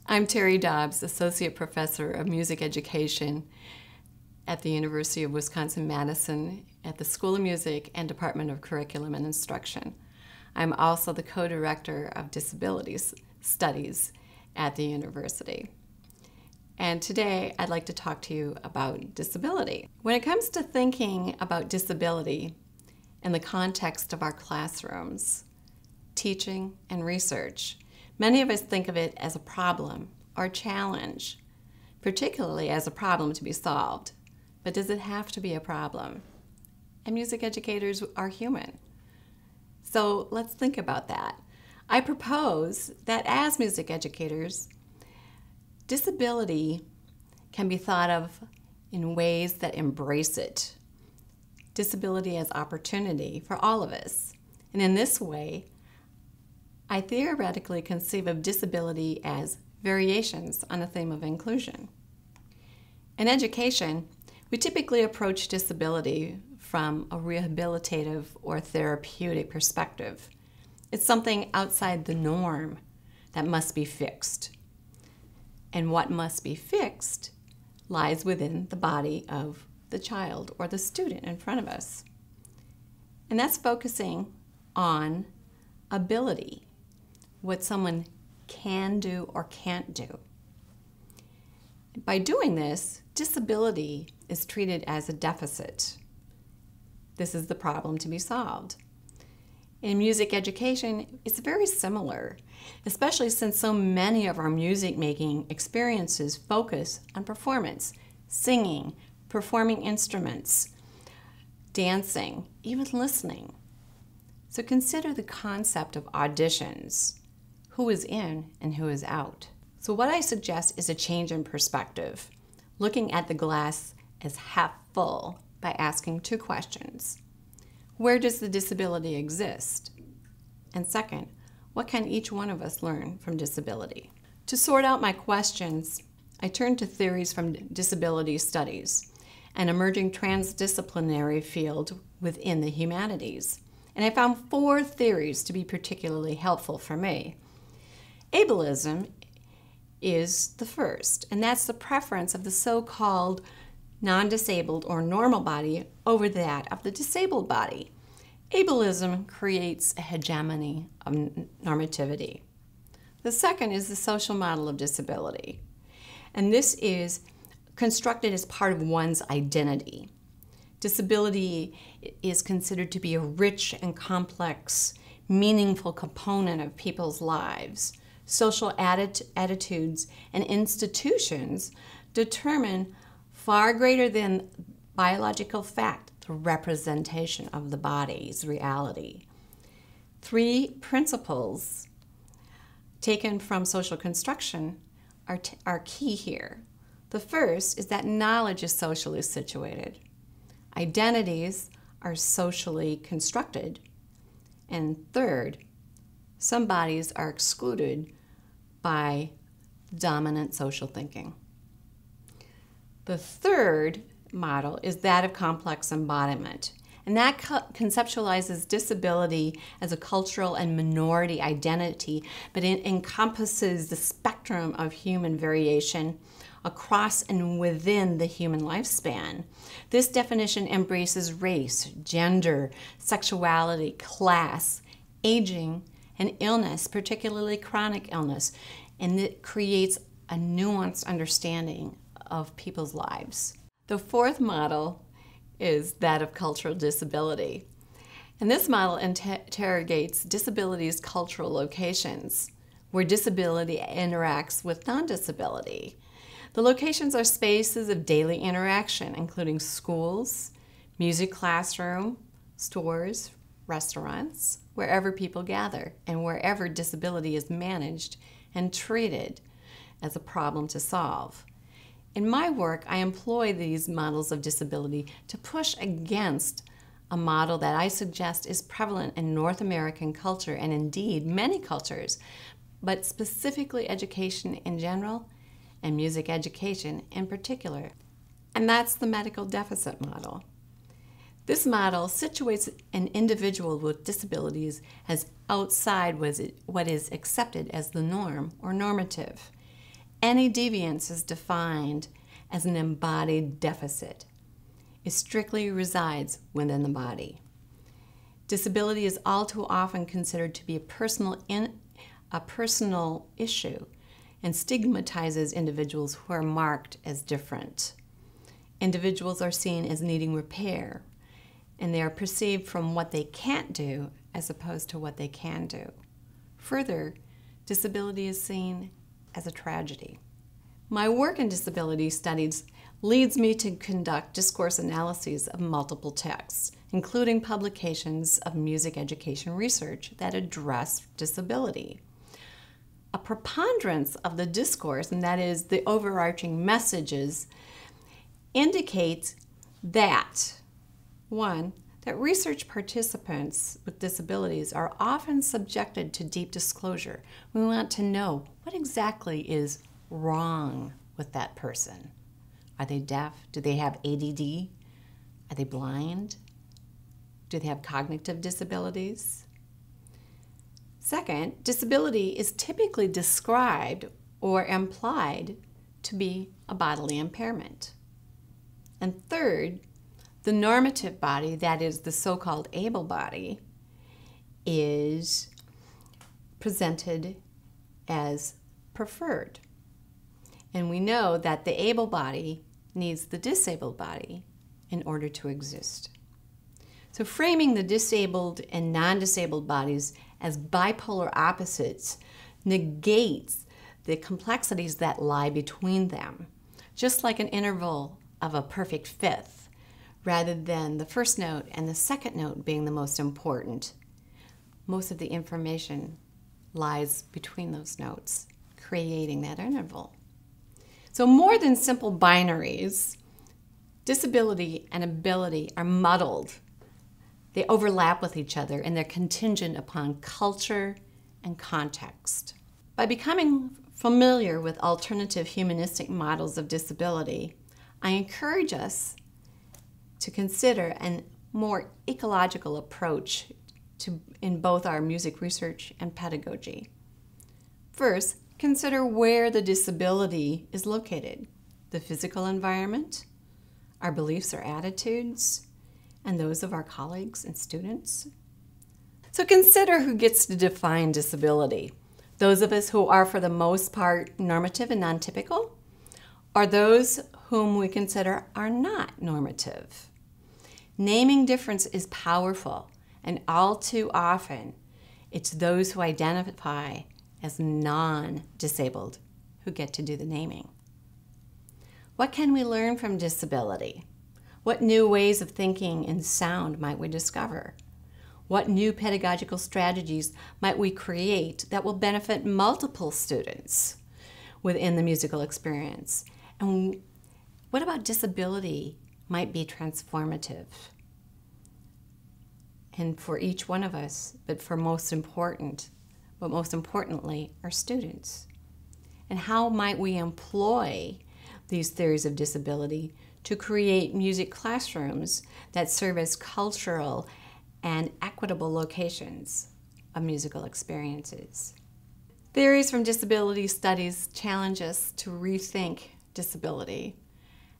I'm Terry Dobbs, Associate Professor of Music Education at the University of Wisconsin-Madison at the School of Music and Department of Curriculum and Instruction. I'm also the co-director of Disabilities Studies at the university. And today I'd like to talk to you about disability. When it comes to thinking about disability in the context of our classrooms, teaching, and research, many of us think of it as a problem or a challenge, particularly as a problem to be solved. But does it have to be a problem? And music educators are human. So let's think about that. I propose that as music educators, disability can be thought of in ways that embrace it. Disability as opportunity for all of us. And in this way, I theoretically conceive of disability as variations on a theme of inclusion. In education, we typically approach disability from a rehabilitative or therapeutic perspective. It's something outside the norm that must be fixed. And what must be fixed lies within the body of the child or the student in front of us. And that's focusing on ability, what someone can do or can't do. By doing this, disability is treated as a deficit. This is the problem to be solved. In music education, it's very similar, especially since so many of our music-making experiences focus on performance, singing, performing instruments, dancing, even listening. So consider the concept of auditions. Who is in and who is out? So what I suggest is a change in perspective, looking at the glass as half full by asking two questions. Where does the disability exist? And second, what can each one of us learn from disability? To sort out my questions, I turned to theories from disability studies, an emerging transdisciplinary field within the humanities. And I found 4 theories to be particularly helpful for me. Ableism is the first, and that's the preference of the so-called non-disabled or normal body over that of the disabled body. Ableism creates a hegemony of normativity. The second is the social model of disability, and this is constructed as part of one's identity. Disability is considered to be a rich and complex, meaningful component of people's lives. Social attitudes and institutions determine far greater than biological fact the representation of the body's reality. 3 principles taken from social construction are key here. The first is that knowledge is socially situated. Identities are socially constructed. And third, some bodies are excluded by dominant social thinking. The third model is that of complex embodiment, and that conceptualizes disability as a cultural and minority identity, but it encompasses the spectrum of human variation across and within the human lifespan. This definition embraces race, gender, sexuality, class, aging, and illness, particularly chronic illness, and it creates a nuanced understanding of people's lives. The fourth model is that of cultural disability, and this model interrogates disability's cultural locations, where disability interacts with non-disability. The locations are spaces of daily interaction, including schools, music classroom, stores, restaurants, wherever people gather, and wherever disability is managed and treated as a problem to solve. In my work, I employ these models of disability to push against a model that I suggest is prevalent in North American culture and indeed many cultures, but specifically education in general and music education in particular. And that's the medical deficit model. This model situates an individual with disabilities as outside what is accepted as the norm or normative. Any deviance is defined as an embodied deficit. It strictly resides within the body. Disability is all too often considered to be a personal issue and stigmatizes individuals who are marked as different. Individuals are seen as needing repair, and they are perceived from what they can't do as opposed to what they can do. Further, disability is seen as a tragedy. My work in disability studies leads me to conduct discourse analyses of multiple texts, including publications of music education research that address disability. A preponderance of the discourse, and that is the overarching messages, indicates that, one, that research participants with disabilities are often subjected to deep disclosure. We want to know what exactly is wrong with that person. Are they deaf? Do they have ADD? Are they blind? Do they have cognitive disabilities? Second, disability is typically described or implied to be a bodily impairment. And third, the normative body, that is the so-called able body, is presented as preferred. And we know that the able body needs the disabled body in order to exist. So framing the disabled and non-disabled bodies as bipolar opposites negates the complexities that lie between them, just like an interval of a perfect fifth, rather than the first note and the second note being the most important. Most of the information lies between those notes, creating that interval. So more than simple binaries, disability and ability are muddled. They overlap with each other and they're contingent upon culture and context. By becoming familiar with alternative humanistic models of disability, I encourage us to consider a more ecological approach in both our music research and pedagogy. First, consider where the disability is located: the physical environment, our beliefs or attitudes, and those of our colleagues and students. So consider who gets to define disability: those of us who are for the most part normative and non-typical, or those whom we consider are not normative. Naming difference is powerful, and all too often it's those who identify as non-disabled who get to do the naming. What can we learn from disability? What new ways of thinking and sound might we discover? What new pedagogical strategies might we create that will benefit multiple students within the musical experience? And what about disability might be transformative? And for each one of us, but most importantly, our students. And how might we employ these theories of disability to create music classrooms that serve as cultural and equitable locations of musical experiences? Theories from disability studies challenge us to rethink disability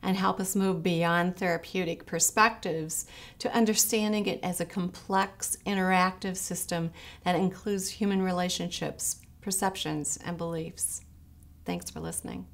and help us move beyond therapeutic perspectives to understanding it as a complex, interactive system that includes human relationships, perceptions, and beliefs. Thanks for listening.